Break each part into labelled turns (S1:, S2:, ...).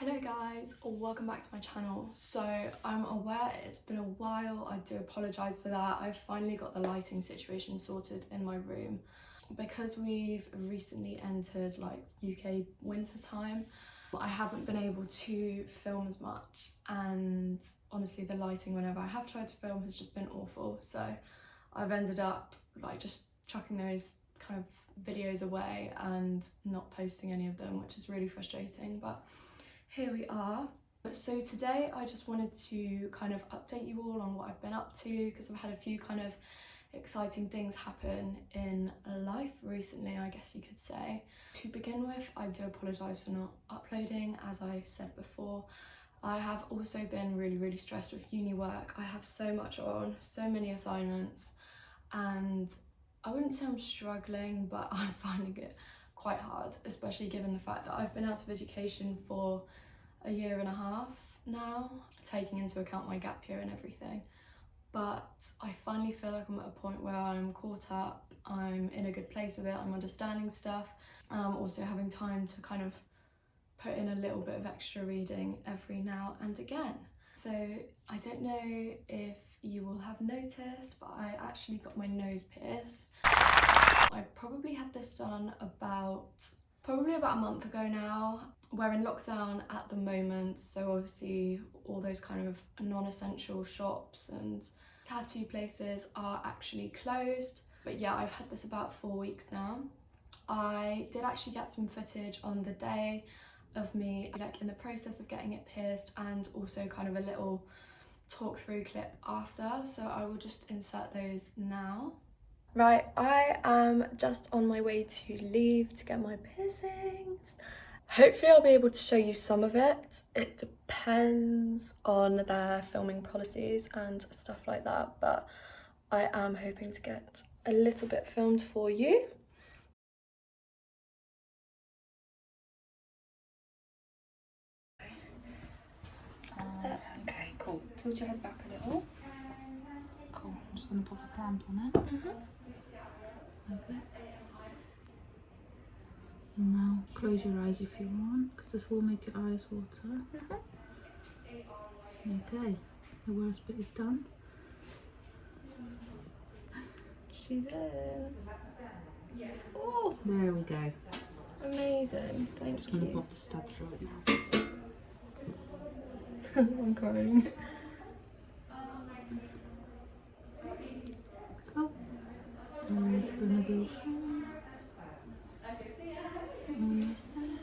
S1: Hello guys, welcome back to my channel. So I'm aware it's been a while, I do apologise for that. I've finally got the lighting situation sorted in my room. Because we've recently entered like UK winter time, I haven't been able to film as much, and honestly the lighting whenever I have tried to film has just been awful. So I've ended up like just chucking those kind of videos away and not posting any of them, which is really frustrating, but here we are. So today I just wanted to kind of update you all on what I've been up to, because I've had a few kind of exciting things happen in life recently, I guess you could say. To begin with, I do apologise for not uploading, as I said before. I have also been really stressed with uni work. I have so much on, so many assignments, and I wouldn't say I'm struggling, but I'm finding it quite hard, especially given the fact that I've been out of education for a year and a half now, taking into account my gap year and everything. But I finally feel like I'm at a point where I'm caught up, I'm in a good place with it, I'm understanding stuff, and I'm also having time to kind of put in a little bit of extra reading every now and again. So I don't know if you will have noticed, but I actually got my nose pierced. I probably had this done about a month ago now. We're in lockdown at the moment, so obviously all those kind of non-essential shops and tattoo places are actually closed. But yeah, I've had this about 4 weeks now. I did actually get some footage on the day of me like in the process of getting it pierced, and also kind of a little talk through clip after, so I will just insert those now. Right, I am just on my way to leave to get my piercings. Hopefully I'll be able to show you some of it. It depends on their filming policies and stuff like that, but I am hoping to get a little bit filmed for you.
S2: Okay, cool. Tilt your head back a little. Cool. I'm just going to pop a clamp on it. Okay. And now close your eyes if you want, because this will make your eyes water. Okay. The worst bit is done.
S1: She's in. Oh,
S2: there we go.
S1: Amazing. Thank you.
S2: I'm just going to pop the stab through it now.
S1: I'm crying.
S2: Cool. And it's going to go through.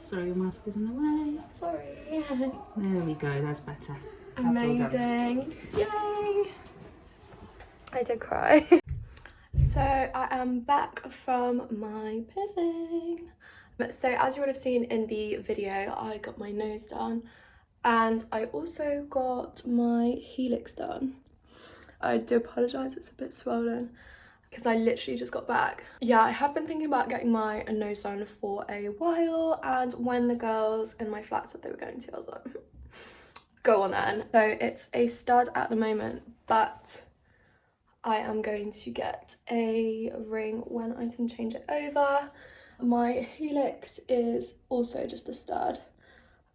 S2: Sorry, your mask is in the way.
S1: Sorry.
S2: There we go, that's better. That's
S1: Amazing. Yay! I did cry. So I am back from my piercing. So as you would have seen in the video, I got my nose done, and I also got my helix done. I do apologise, it's a bit swollen because I literally just got back. Yeah, I have been thinking about getting my nose done for a while, and when the girls in my flat said they were going to, I was like, go on then. So it's a stud at the moment, but I am going to get a ring when I can change it over. My helix is also just a stud.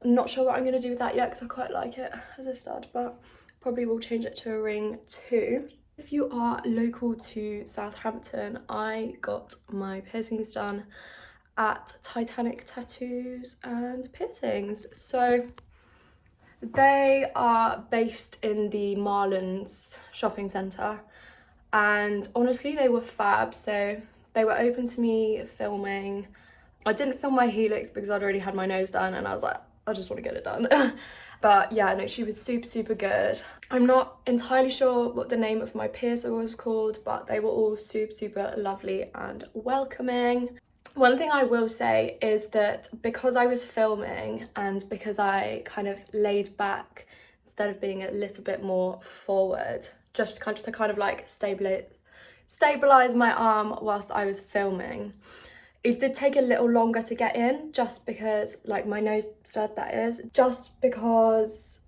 S1: I'm not sure what I'm going to do with that yet because I quite like it as a stud, but probably will change it to a ring too. If you are local to Southampton, I got my piercings done at Titanic Tattoos and Piercings. So they are based in the Marlands shopping centre, and honestly they were fab. So they were open to me filming. I didn't film my helix because I'd already had my nose done, and I was like, I just want to get it done. But yeah, no, she was super good. I'm not entirely sure what the name of my piercer was called, but they were all super lovely and welcoming. One thing I will say is that because I was filming and because I kind of laid back instead of being a little bit more forward, just to kind of like stabilize my arm whilst I was filming, it did take a little longer to get in, just because, like my nose stud that is, just because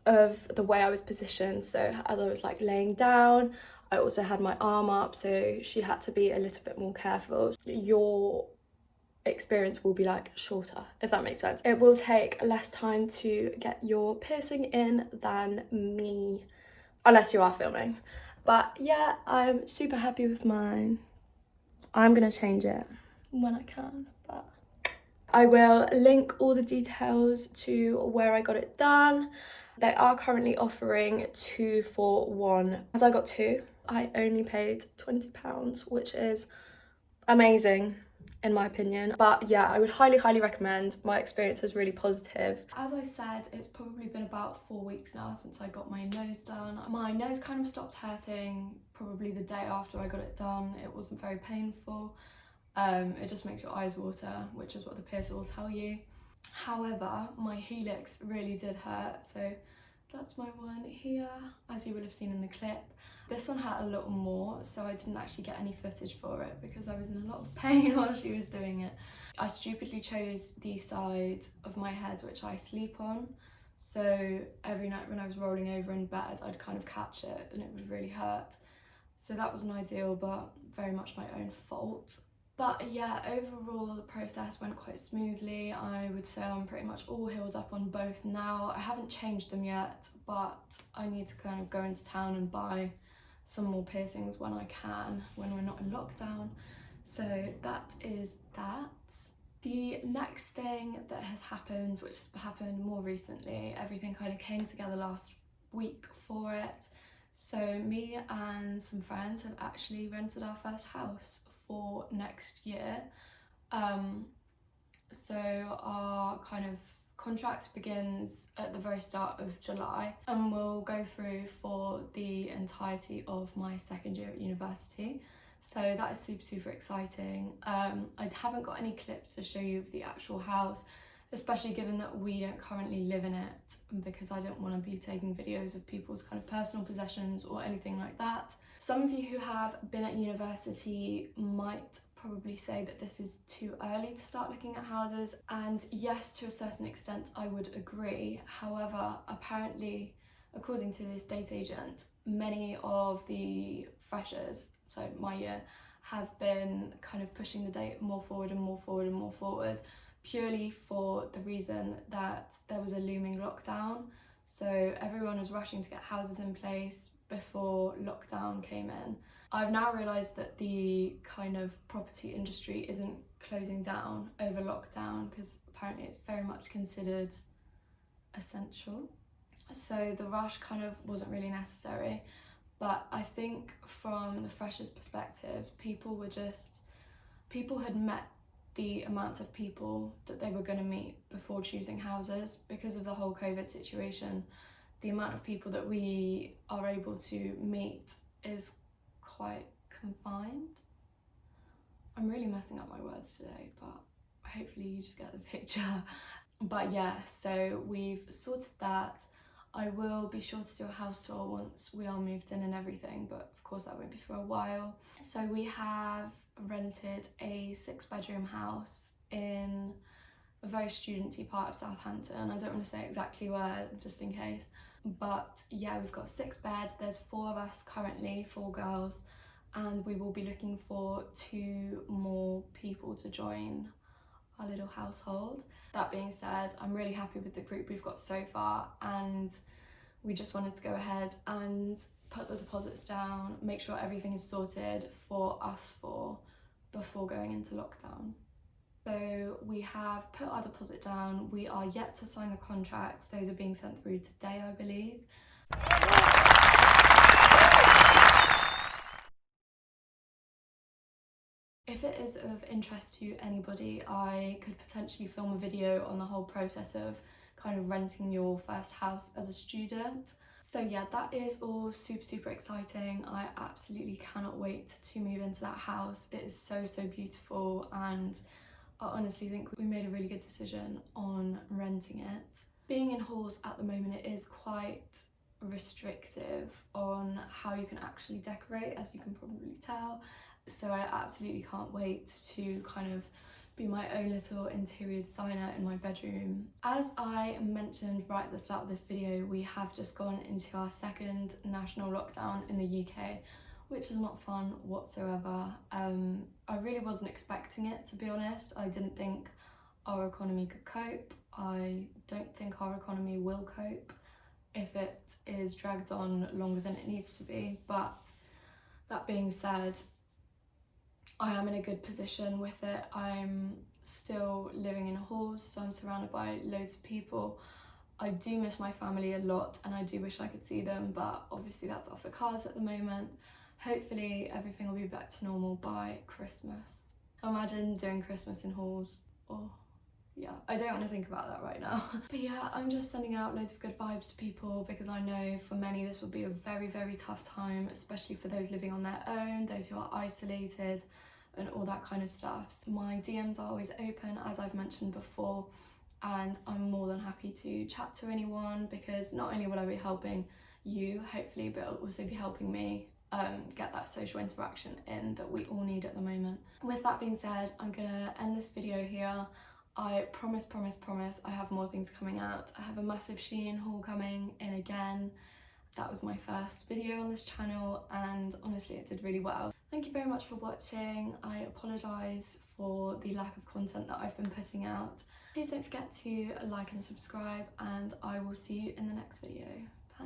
S1: of the way I was positioned. So as I was like laying down, I also had my arm up, so she had to be a little bit more careful. Your experience will be like shorter, if that makes sense. It will take less time to get your piercing in than me, unless you are filming. But yeah, I'm super happy with mine. I'm gonna change it when I can, but I will link all the details to where I got it done. They are currently offering 2 for 1. As I got 2, I only paid £20, which is amazing in my opinion. But yeah, I would highly recommend. My experience was really positive. As I said, it's probably been about 4 weeks now since I got my nose done. My nose kind of stopped hurting probably the day after I got it done. It wasn't very painful. It just makes your eyes water, which is what the piercer will tell you. However, my helix really did hurt, so that's my one here, as you would have seen in the clip. This one hurt a little more, so I didn't actually get any footage for it because I was in a lot of pain while she was doing it. I stupidly chose the side of my head which I sleep on, so every night when I was rolling over in bed I'd kind of catch it and it would really hurt. So that wasn't ideal, but very much my own fault. But yeah, overall the process went quite smoothly. I would say I'm pretty much all healed up on both now. I haven't changed them yet, but I need to kind of go into town and buy some more piercings when I can, when we're not in lockdown. So that is that. The next thing that has happened, which has happened more recently, everything kind of came together last week for it. So me and some friends have actually rented our first house for next year. So our kind of contract begins at the very start of July and will go through for the entirety of my second year at university. So that is super exciting. I haven't got any clips to show you of the actual house, especially given that we don't currently live in it, because I don't want to be taking videos of people's kind of personal possessions or anything like that. Some of you who have been at university might probably say that this is too early to start looking at houses, and yes, to a certain extent I would agree. However, apparently, according to the estate agent, many of the freshers, so my year, have been kind of pushing the date more forward, purely for the reason that there was a looming lockdown. So everyone was rushing to get houses in place before lockdown came in. I've now realised that the kind of property industry isn't closing down over lockdown, because apparently it's very much considered essential. So the rush kind of wasn't really necessary. But I think from the freshers' perspectives, people had met the amount of people that they were going to meet before choosing houses. Because of the whole COVID situation, the amount of people that we are able to meet is quite confined. I'm really messing up my words today, but hopefully you just get the picture. But yeah, so we've sorted that. I will be sure to do a house tour once we are moved in and everything, but of course that won't be for a while. So we have rented a 6-bedroom house in a very studenty part of Southampton. I don't want to say exactly where, just in case. But yeah, we've got 6 beds. There's 4 of us currently, 4 girls, and we will be looking for 2 more people to join our little household. That being said, I'm really happy with the group we've got so far, and we just wanted to go ahead and put the deposits down, make sure everything is sorted for us before going into lockdown. So we have put our deposit down. We are yet to sign the contracts. Those are being sent through today, I believe. If it is of interest to anybody, I could potentially film a video on the whole process of kind of renting your first house as a student. So yeah, that is all super exciting. I absolutely cannot wait to move into that house. It is so beautiful, and I honestly think we made a really good decision on renting it. Being in halls at the moment, it is quite restrictive on how you can actually decorate, as you can probably tell. So I absolutely can't wait to kind of be my own little interior designer in my bedroom. As I mentioned right at the start of this video, we have just gone into our second national lockdown in the UK, which is not fun whatsoever. I really wasn't expecting it, to be honest. I didn't think our economy could cope. I don't think our economy will cope if it is dragged on longer than it needs to be. But that being said, I am in a good position with it. I'm still living in halls, so I'm surrounded by loads of people. I do miss my family a lot and I do wish I could see them, but obviously that's off the cards at the moment. Hopefully everything will be back to normal by Christmas. Imagine doing Christmas in halls. Oh yeah, I don't want to think about that right now. But yeah, I'm just sending out loads of good vibes to people because I know for many this will be a very, very tough time, especially for those living on their own, those who are isolated and all that kind of stuff. My DMs are always open, as I've mentioned before, and I'm more than happy to chat to anyone because not only will I be helping you, hopefully, but it'll also be helping me get that social interaction in that we all need at the moment. With that being said, I'm gonna end this video here. I promise I have more things coming out. I have a massive SHEIN haul coming in again. That was my first video on this channel and honestly it did really well. Thank you very much for watching. I apologise for the lack of content that I've been putting out. Please don't forget to like and subscribe and I will see you in the next video. Bye.